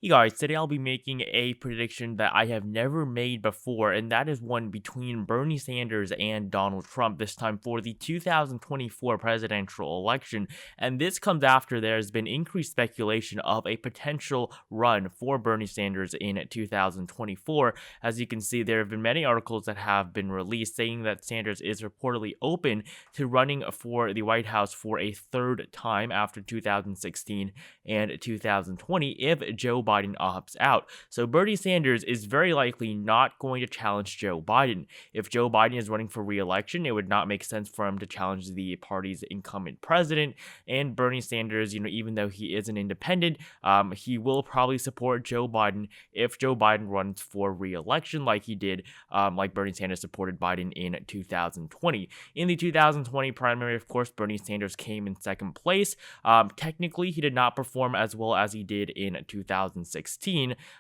Hey guys, today I'll be making a prediction that I have never made before, and that is one between Bernie Sanders and Donald Trump, this time for the 2024 presidential election. And this comes after there has been increased speculation of a potential run for Bernie Sanders in 2024. As you can see, there have been many articles that have been released saying that Sanders is reportedly open to running for the White House for a third time after 2016 and 2020 if Joe Biden opts out. So Bernie Sanders is very likely not going to challenge Joe Biden. If Joe Biden is running for re-election, it would not make sense for him to challenge the party's incumbent president. And Bernie Sanders, even though he is an independent, he will probably support Joe Biden if Joe Biden runs for re-election like he did, like Bernie Sanders supported Biden in 2020. In the 2020 primary, of course, Bernie Sanders came in second place. Technically, he did not perform as well as he did in 2016,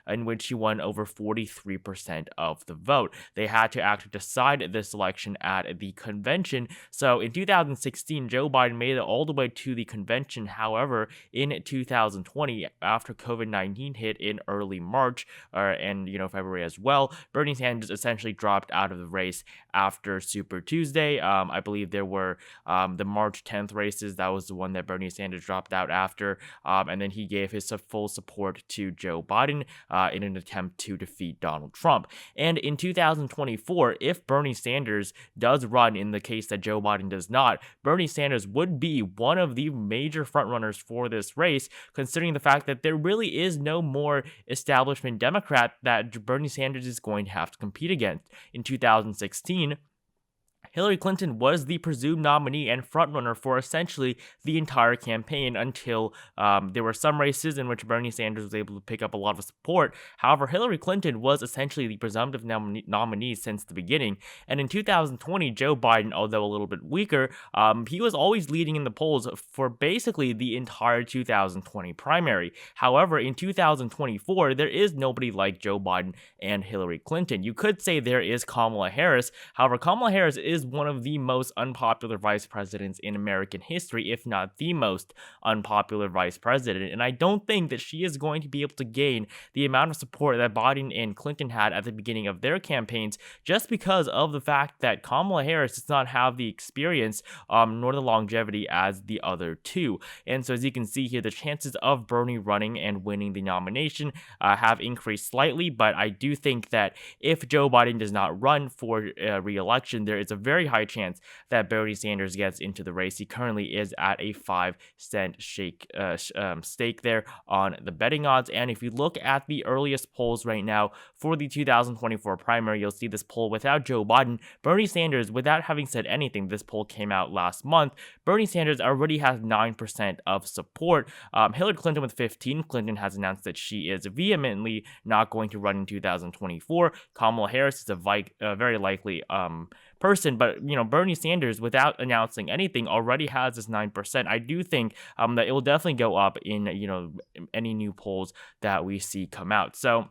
in which he won over 43% of the vote. They had to actually decide this election at the convention. So in 2016, Joe Biden made it all the way to the convention. However, in 2020, after COVID-19 hit in early March, and February as well, Bernie Sanders essentially dropped out of the race after Super Tuesday. I believe there were the March 10th races. That was the one that Bernie Sanders dropped out after, and then he gave his full support to Joe Biden in an attempt to defeat Donald Trump. And in 2024, if Bernie Sanders does run in the case that Joe Biden does not, Bernie Sanders would be one of the major frontrunners for this race, considering the fact that there really is no more establishment Democrat that Bernie Sanders is going to have to compete against. In 2016, Hillary Clinton was the presumed nominee and frontrunner for essentially the entire campaign until there were some races in which Bernie Sanders was able to pick up a lot of support. However, Hillary Clinton was essentially the presumptive nominee since the beginning. And in 2020, Joe Biden, although a little bit weaker, he was always leading in the polls for basically the entire 2020 primary. However, in 2024, there is nobody like Joe Biden and Hillary Clinton. You could say there is Kamala Harris. However, Kamala Harris is one of the most unpopular vice presidents in American history, if not the most unpopular vice president. And I don't think that she is going to be able to gain the amount of support that Biden and Clinton had at the beginning of their campaigns, just because of the fact that Kamala Harris does not have the experience nor the longevity as the other two. And so as you can see here, the chances of Bernie running and winning the nomination have increased slightly, but I do think that if Joe Biden does not run for re-election, there is a very high chance that Bernie Sanders gets into the race. He currently is at a 5-cent stake there on the betting odds. And if you look at the earliest polls right now for the 2024 primary, you'll see this poll without Joe Biden. Bernie Sanders, without having said anything, this poll came out last month. Bernie Sanders already has 9% of support. Hillary Clinton with 15. Clinton has announced that she is vehemently not going to run in 2024. Kamala Harris is a very likely person, but Bernie Sanders, without announcing anything, already has this 9%. I do think that it will definitely go up in any new polls that we see come out. So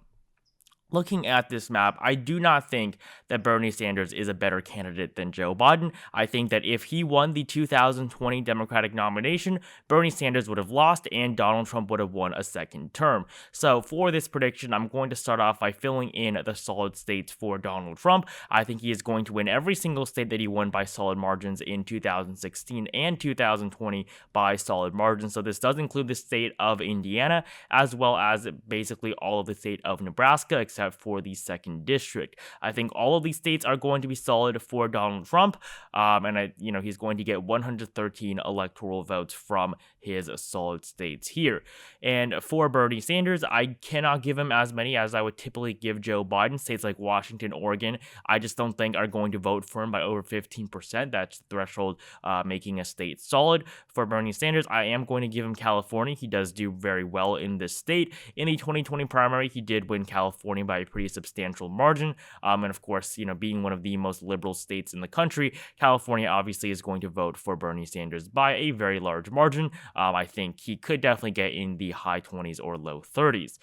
looking at this map, I do not think that Bernie Sanders is a better candidate than Joe Biden. I think that if he won the 2020 Democratic nomination, Bernie Sanders would have lost and Donald Trump would have won a second term. So for this prediction, I'm going to start off by filling in the solid states for Donald Trump. I think he is going to win every single state that he won by solid margins in 2016 and 2020 by solid margins. So this does include the state of Indiana, as well as basically all of the state of Nebraska, except for the 2nd district. I think all of these states are going to be solid for Donald Trump, and he's going to get 113 electoral votes from his solid states here. And for Bernie Sanders, I cannot give him as many as I would typically give Joe Biden. States like Washington, Oregon, I just don't think are going to vote for him by over 15%. That's the threshold making a state solid. For Bernie Sanders, I am going to give him California. He does do very well in this state. In the 2020 primary, he did win California by a pretty substantial margin. And of course, being one of the most liberal states in the country, California obviously is going to vote for Bernie Sanders by a very large margin. I think he could definitely get in the high 20s or low 30s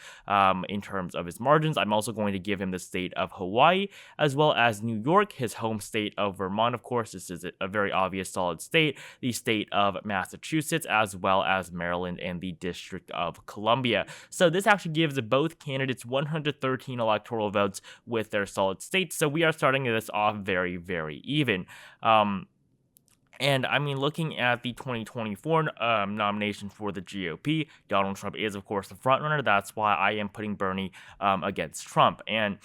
in terms of his margins. I'm also going to give him the state of Hawaii, as well as New York, his home state of Vermont, of course. This is a very obvious solid state, the state of Massachusetts, as well as Maryland and the District of Columbia. So this actually gives both candidates 113 electoral votes with their solid states. So we are starting this off very, very even. And I mean, looking at the 2024 nomination for the GOP, Donald Trump is, of course, the frontrunner. That's why I am putting Bernie against Trump. And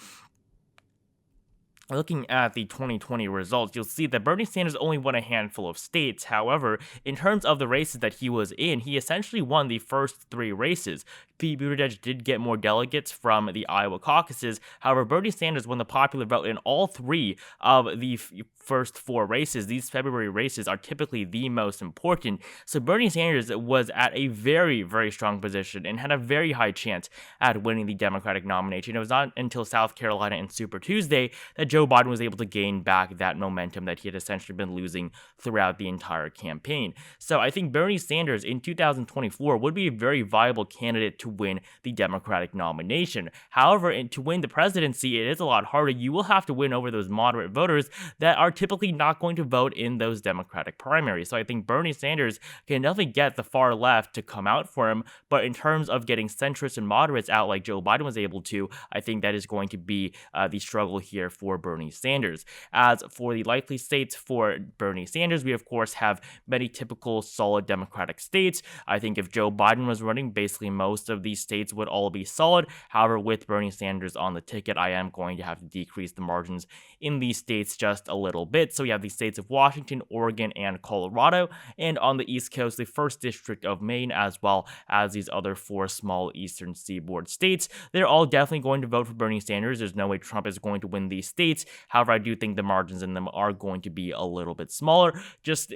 looking at the 2020 results, you'll see that Bernie Sanders only won a handful of states. However, in terms of the races that he was in, he essentially won the first 3 races. Pete Buttigieg did get more delegates from the Iowa caucuses. However, Bernie Sanders won the popular vote in all 3 of the first 4 races. These February races are typically the most important. So Bernie Sanders was at a very, very strong position and had a very high chance at winning the Democratic nomination. It was not until South Carolina and Super Tuesday that Joe Biden was able to gain back that momentum that he had essentially been losing throughout the entire campaign. So I think Bernie Sanders in 2024 would be a very viable candidate to win the Democratic nomination. However, to win the presidency, it is a lot harder. You will have to win over those moderate voters that are typically not going to vote in those Democratic primaries. So I think Bernie Sanders can definitely get the far left to come out for him, but in terms of getting centrists and moderates out like Joe Biden was able to, I think that is going to be the struggle here for Bernie Sanders. As for the likely states for Bernie Sanders, we of course have many typical solid Democratic states. I think if Joe Biden was running, basically most of these states would all be solid. However, with Bernie Sanders on the ticket, I am going to have to decrease the margins in these states just a little bit. So we have the states of Washington, Oregon, and Colorado, and on the East Coast, the 1st District of Maine, as well as these other 4 small Eastern Seaboard states. They're all definitely going to vote for Bernie Sanders. There's no way Trump is going to win these states. However, I do think the margins in them are going to be a little bit smaller. Just,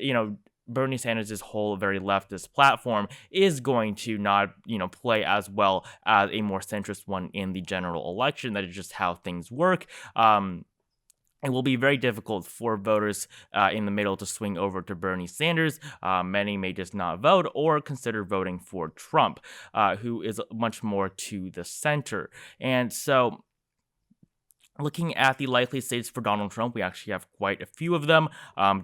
Bernie Sanders' whole very leftist platform is going to not, play as well as a more centrist one in the general election. That is just how things work. It will be very difficult for voters in the middle to swing over to Bernie Sanders. Many may just not vote or consider voting for Trump, who is much more to the center. And so, looking at the likely states for Donald Trump, we actually have quite a few of them.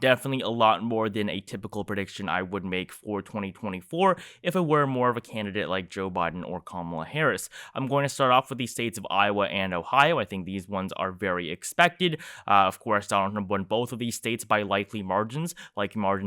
Definitely a lot more than a typical prediction I would make for 2024 if it were more of a candidate like Joe Biden or Kamala Harris. I'm going to start off with the states of Iowa and Ohio. I think these ones are very expected. Of course, Donald Trump won both of these states by likely margins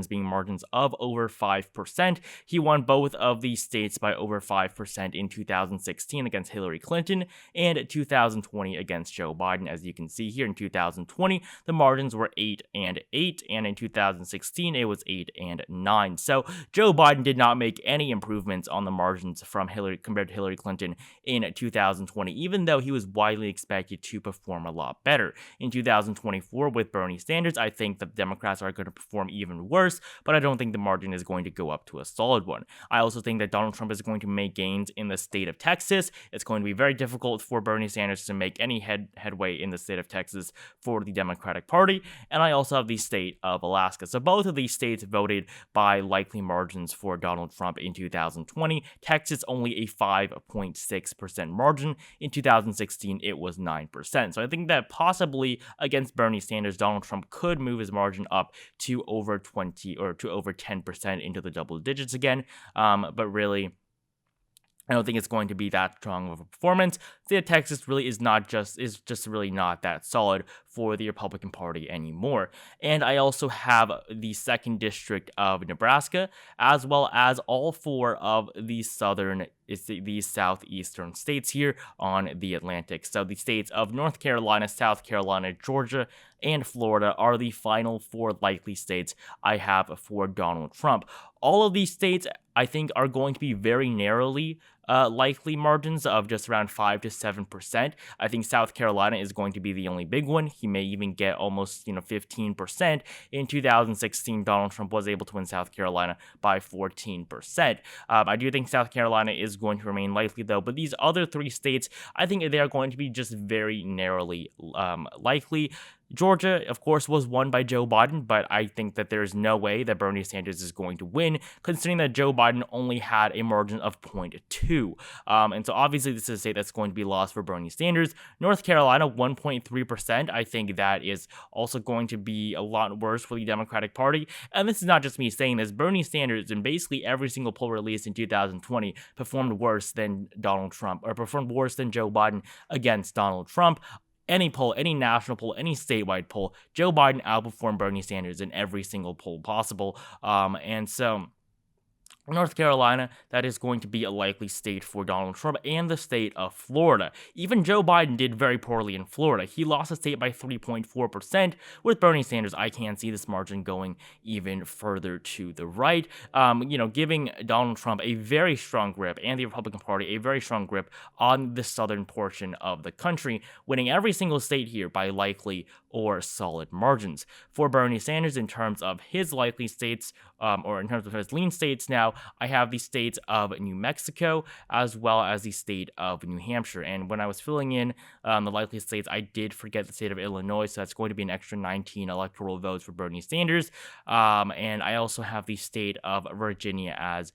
being margins of over 5%. He won both of these states by over 5% in 2016 against Hillary Clinton and 2020 against Joe Biden. As you can see here, in 2020, the margins were 8 and 8, and in 2016, it was 8 and 9. So Joe Biden did not make any improvements on the margins from compared to Hillary Clinton in 2020, even though he was widely expected to perform a lot better. In 2024, with Bernie Sanders, I think the Democrats are going to perform even worse, but I don't think the margin is going to go up to a solid one. I also think that Donald Trump is going to make gains in the state of Texas. It's going to be very difficult for Bernie Sanders to make any headway in the state of Texas for the Democratic Party, and I also have the state of Alaska. So both of these states voted by likely margins for Donald Trump in 2020. Texas only a 5.6% margin. In 2016, it was 9%. So I think that possibly against Bernie Sanders, Donald Trump could move his margin up to over 20 or to over 10% into the double digits again. But really, I don't think it's going to be that strong of a performance. State of Texas really is just really not that solid for the Republican Party anymore. And I also have the 2nd District of Nebraska, as well as all 4 of the southeastern states here on the Atlantic. So the states of North Carolina, South Carolina, Georgia, and Florida are the final 4 likely states I have for Donald Trump. All of these states, I think, are going to be very narrowly likely margins of just around 5 to 7%. I think South Carolina is going to be the only big one. He may even get almost 15%. In 2016, Donald Trump was able to win South Carolina by 14%. I do think South Carolina is going to remain likely though, but these other three states, I think they are going to be just very narrowly likely. Georgia, of course, was won by Joe Biden, but I think that there's no way that Bernie Sanders is going to win, considering that Joe Biden only had a margin of 0.2. And so obviously this is a state that's going to be lost for Bernie Sanders. North Carolina, 1.3%. I think that is also going to be a lot worse for the Democratic Party. And this is not just me saying this. Bernie Sanders, in basically every single poll released in 2020, performed worse than Donald Trump, or performed worse than Joe Biden against Donald Trump. Any poll, any national poll, any statewide poll, Joe Biden outperformed Bernie Sanders in every single poll possible. And so North Carolina, that is going to be a likely state for Donald Trump, and the state of Florida. Even Joe Biden did very poorly in Florida. He lost the state by 3.4%. With Bernie Sanders, I can see this margin going even further to the right, giving Donald Trump a very strong grip, and the Republican Party a very strong grip on the southern portion of the country, winning every single state here by likely or solid margins. For Bernie Sanders, in terms of his likely states, or in terms of his lean states now, I have the state of New Mexico as well as the state of New Hampshire. And when I was filling in the likely states, I did forget the state of Illinois, so that's going to be an extra 19 electoral votes for Bernie Sanders. And I also have the state of Virginia as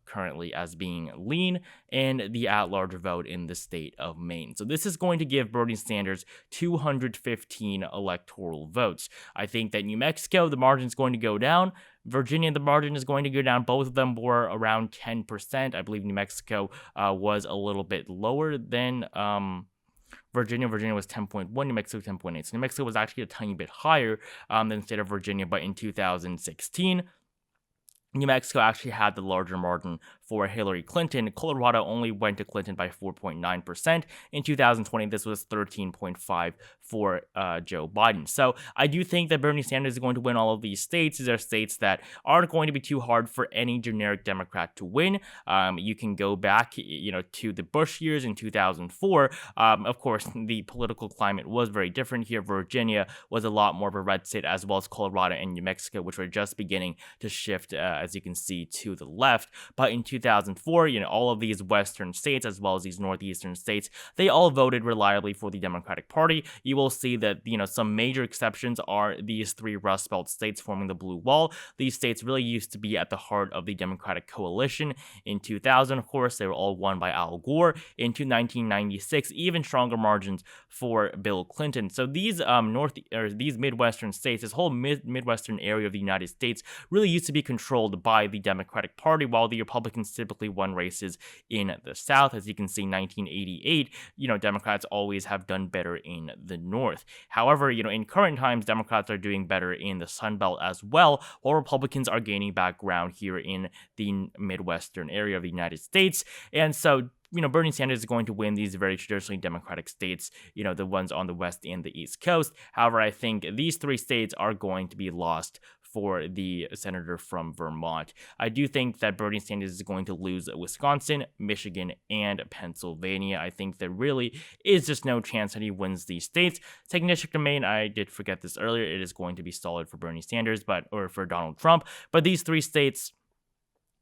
currently as being lean, and the at-large vote in the state of Maine. So this is going to give Bernie Sanders 215 electoral votes. I think that New Mexico, the margin is going to go down. Virginia, the margin is going to go down. Both of them were around 10%. I believe New Mexico was a little bit lower than Virginia. Virginia was 10.1, New Mexico 10.8. So New Mexico was actually a tiny bit higher than the state of Virginia, but in 2016, New Mexico actually had the larger margin for Hillary Clinton. Colorado only went to Clinton by 4.9%. In 2020, this was 13.5% for Joe Biden. So I do think that Bernie Sanders is going to win all of these states. These are states that aren't going to be too hard for any generic Democrat to win. You can go back, to the Bush years in 2004. Of course, the political climate was very different here. Virginia was a lot more of a red state, as well as Colorado and New Mexico, which were just beginning to shift, as you can see, to the left. But in 2004, all of these western states, as well as these northeastern states, they all voted reliably for the Democratic Party. You will see that, some major exceptions are these three Rust Belt states forming the blue wall. These states really used to be at the heart of the Democratic coalition. In 2000, of course, they were all won by Al Gore. Into 1996, even stronger margins for Bill Clinton. So these these Midwestern states, this whole Midwestern area of the United States, really used to be controlled by the Democratic Party, while the Republicans typically won races in the South. As you can see, 1988, Democrats always have done better in the North. However, in current times, Democrats are doing better in the Sun Belt as well, while Republicans are gaining back ground here in the Midwestern area of the United States. And so, Bernie Sanders is going to win these very traditionally Democratic states, the ones on the West and the East Coast. However, I think these three states are going to be lost for the senator from Vermont. I do think that Bernie Sanders is going to lose Wisconsin, Michigan, and Pennsylvania. I think there really is just no chance that he wins these states. Second district of Maine, I did forget this earlier, it is going to be solid for Bernie Sanders, or for Donald Trump. But these three states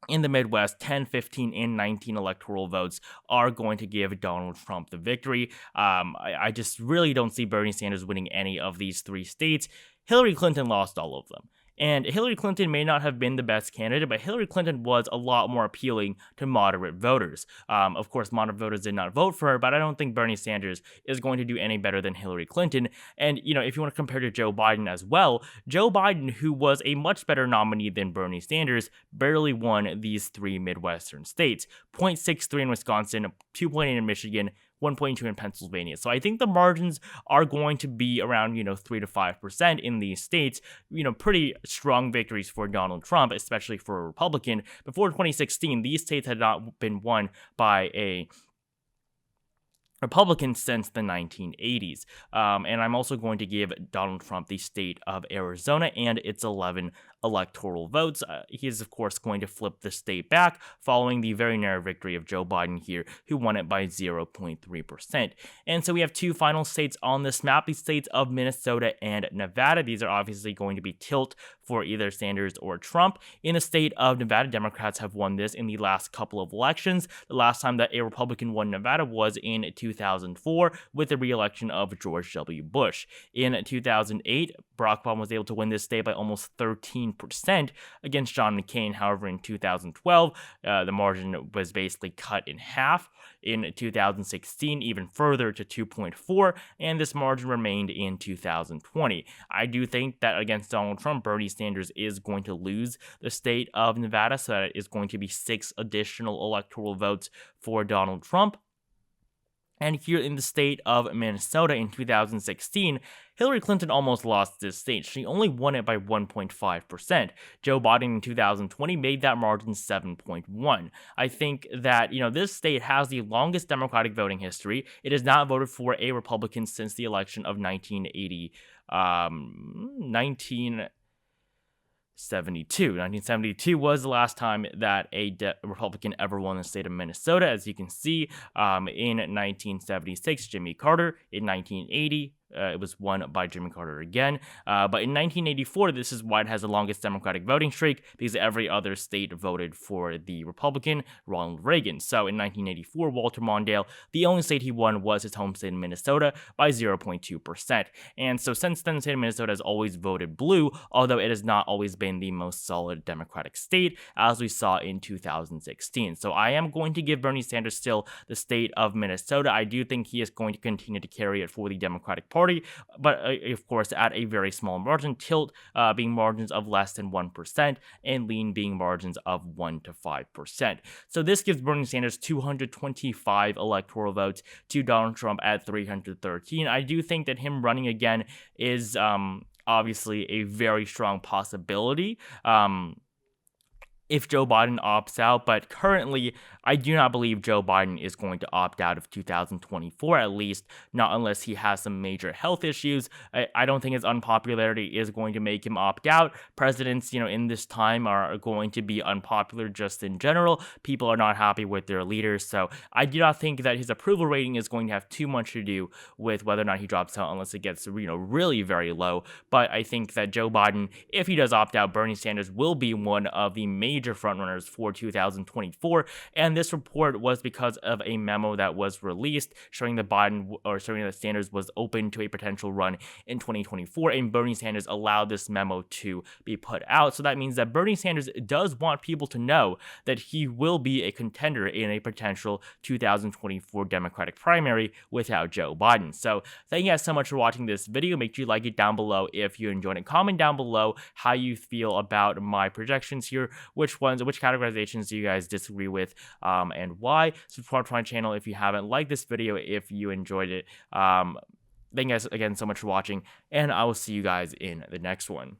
in the Midwest, 10, 15, and 19 electoral votes are going to give Donald Trump the victory. I just really don't see Bernie Sanders winning any of these three states. Hillary Clinton lost all of them. And Hillary Clinton may not have been the best candidate, but Hillary Clinton was a lot more appealing to moderate voters. Of course, moderate voters did not vote for her, but I don't think Bernie Sanders is going to do any better than Hillary Clinton. And, if you want to compare to Joe Biden as well, Joe Biden, who was a much better nominee than Bernie Sanders, barely won these three Midwestern states. 0.63 in Wisconsin, 2.8 in Michigan, 1.2 in Pennsylvania. So I think the margins are going to be around, 3 to 5% in these states. Pretty strong victories for Donald Trump, especially for a Republican. Before 2016, these states had not been won by a Republican since the 1980s. And I'm also going to give Donald Trump the state of Arizona and its 11 electoral votes. He is, of course, going to flip the state back following the very narrow victory of Joe Biden here, who won it by 0.3%. And so we have two final states on this map, the states of Minnesota and Nevada. These are obviously going to be tilt for either Sanders or Trump. In the state of Nevada, Democrats have won this in the last couple of elections. The last time that a Republican won Nevada was in 2004 with the re-election of George W. Bush. In 2008, Barack Obama was able to win this state by almost 13% against John McCain. However, in 2012, the margin was basically cut in half. In 2016, even further to 2.4, and this margin remained in 2020. I do think that against Donald Trump, Bernie Sanders is going to lose the state of Nevada, so that is going to be 6 additional electoral votes for Donald Trump. And here in the state of Minnesota in 2016, Hillary Clinton almost lost this state. She only won it by 1.5%. Joe Biden in 2020 made that margin 7.1. I think that, this state has the longest Democratic voting history. It has not voted for a Republican since the election of 1972 was the last time that a Republican ever won the state of Minnesota. As you can see, in 1976, Jimmy Carter. In 1980, it was won by Jimmy Carter again. But in 1984, this is why it has the longest Democratic voting streak, because every other state voted for the Republican, Ronald Reagan. So in 1984, Walter Mondale, the only state he won was his home state of Minnesota by 0.2%. And so since then, the state of Minnesota has always voted blue, although it has not always been the most solid Democratic state, as we saw in 2016. So I am going to give Bernie Sanders still the state of Minnesota. I do think he is going to continue to carry it for the Democratic Party, but of course at a very small margin, tilt being margins of less than 1%, and lean being margins of 1 to 5%. So this gives Bernie Sanders 225 electoral votes to Donald Trump at 313. I do think that him running again is obviously a very strong possibility. If Joe Biden opts out, but currently, I do not believe Joe Biden is going to opt out of 2024, at least not unless he has some major health issues. I don't think his unpopularity is going to make him opt out. Presidents, in this time are going to be unpopular just in general. People are not happy with their leaders, so I do not think that his approval rating is going to have too much to do with whether or not he drops out, unless it gets, really very low. But I think that Joe Biden, if he does opt out, Bernie Sanders will be one of the major frontrunners for 2024, and this report was because of a memo that was released showing that Sanders was open to a potential run in 2024, and Bernie Sanders allowed this memo to be put out. So that means that Bernie Sanders does want people to know that he will be a contender in a potential 2024 Democratic primary without Joe Biden. So thank you guys so much for watching this video. Make sure you like it down below if you enjoyed it. Comment down below how you feel about my projections here, which categorizations do you guys disagree with, and why. Subscribe to my channel if you haven't. Like this video if you enjoyed it. Thank you guys again so much for watching, and I will see you guys in the next one.